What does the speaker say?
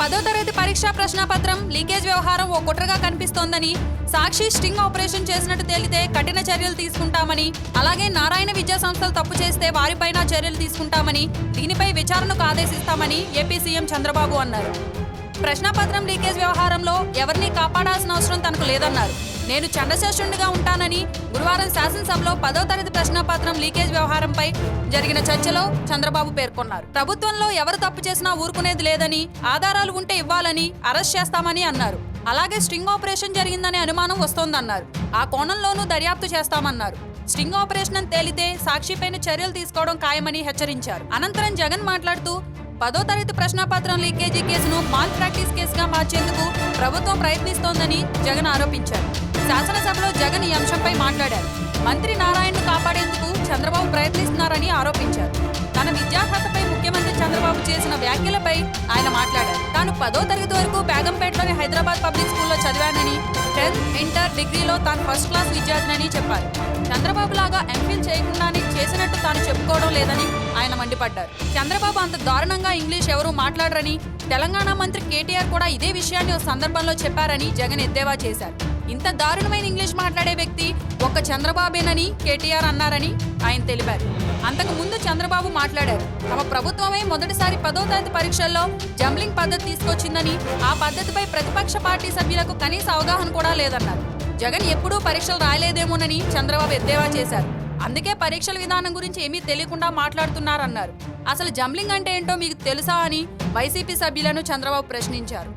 10వ తరగతి పరీక్షా ప్రశ్నపత్రం లీకేజ్ వ్యవహారం ఓ కుట్రగా కనిపిస్తోందని, సాక్షి స్టింగ్ ఆపరేషన్ చేసినట్టు తేలితే కఠిన చర్యలు తీసుకుంటామని, అలాగే నారాయణ విద్యా సంస్థలు తప్పు చేస్తే వారిపైన చర్యలు తీసుకుంటామని, దీనిపై విచారణకు ఆదేశిస్తామని ఏపీ సీఎం చంద్రబాబు అన్నారు. ప్రశ్నపత్రం లీకేజ్ వ్యవహారంలో ఎవరిని కాపాడాల్సిన అవసరం తనకు లేదన్నారు. నేను చండశాసనుడిగా ఉంటానని గురువారం శాసనసభలో 10వ తరగతి ప్రశ్నపత్రం లీకేజ్ వ్యవహారంపై జరిగిన చర్చలో చంద్రబాబు పేర్కొన్నారు. ప్రభుత్వంలో ఎవరు తప్పు చేసినా ఊరుకునేది లేదని, ఆధారాలు ఉంటే ఇవ్వాలని, అరెస్ట్ చేస్తామని అన్నారు. అలాగే స్ట్రింగ్ ఆపరేషన్ జరిగిందనే అనుమానం వస్తోందన్నారు. ఆ కోణంలోనూ దర్యాప్తు చేస్తామన్నారు. స్ట్రింగ్ ఆపరేషన్ అని తేలితే సాక్షిపైన చర్యలు తీసుకోవడం ఖాయమని హెచ్చరించారు. అనంతరం జగన్ మాట్లాడుతూ 10వ తరగతి ప్రశ్నపత్రం లీకేజీ కేసును మాల్ ప్రాక్టీస్ కేసుగా మార్చేందుకు ప్రభుత్వం ప్రయత్నిస్తోందని జగన్ ఆరోపించారు. శాసనసభలో జగన్ ఈ అంశంపై మాట్లాడారు. మంత్రి నారాయణను కాపాడేందుకు చంద్రబాబు ప్రయత్నిస్తున్నారని ఆరోపించారు. తన విద్యార్హతపై ముఖ్యమంత్రి చంద్రబాబు చేసిన వ్యాఖ్యలపై ఆయన మాట్లాడారు. తాను 10వ తరగతి వరకు బేగంపేటలోని హైదరాబాద్ పబ్లిక్ స్కూల్లో చదివానని, 10th, ఇంటర్, డిగ్రీలో తాను ఫస్ట్ క్లాస్ విద్యార్థినని చెప్పారు. చంద్రబాబు లాగా ఎంఫిల్ చేయకుండానే చేసినట్టు తాను చెప్పుకోవడం లేదని ఆయన మండిపడ్డారు. చంద్రబాబు అంత దారుణంగా ఇంగ్లీష్ ఎవరూ మాట్లాడరని, తెలంగాణ మంత్రి కేటీఆర్ కూడా ఇదే విషయాన్ని ఓ సందర్భంలో చెప్పారని జగన్ ఎద్దేవా చేశారు. ఇంత దారుణమైన ఇంగ్లీష్ మాట్లాడే వ్యక్తి ఒక్క చంద్రబాబేనని కేటీఆర్ అన్నారని ఆయన తెలిపారు. అంతకు ముందు చంద్రబాబు మాట్లాడారు. తమ ప్రభుత్వమే మొదటిసారి 10వ తరగతి పరీక్షల్లో జంబ్లింగ్ పద్ధతి తీసుకొచ్చిందని, ఆ పద్ధతిపై ప్రతిపక్ష పార్టీ సభ్యులకు కనీస అవగాహన కూడా లేదన్నారు. జగన్ ఎప్పుడూ పరీక్షలు రాయలేదేమోనని చంద్రబాబు ఎద్దేవా చేశారు. అందుకే పరీక్షల విధానం గురించి ఏమీ తెలియకుండా మాట్లాడుతున్నారన్నారు. అసలు జంబ్లింగ్ అంటే ఏంటో మీకు తెలుసా అని వైసీపీ సభ్యులను చంద్రబాబు ప్రశ్నించారు.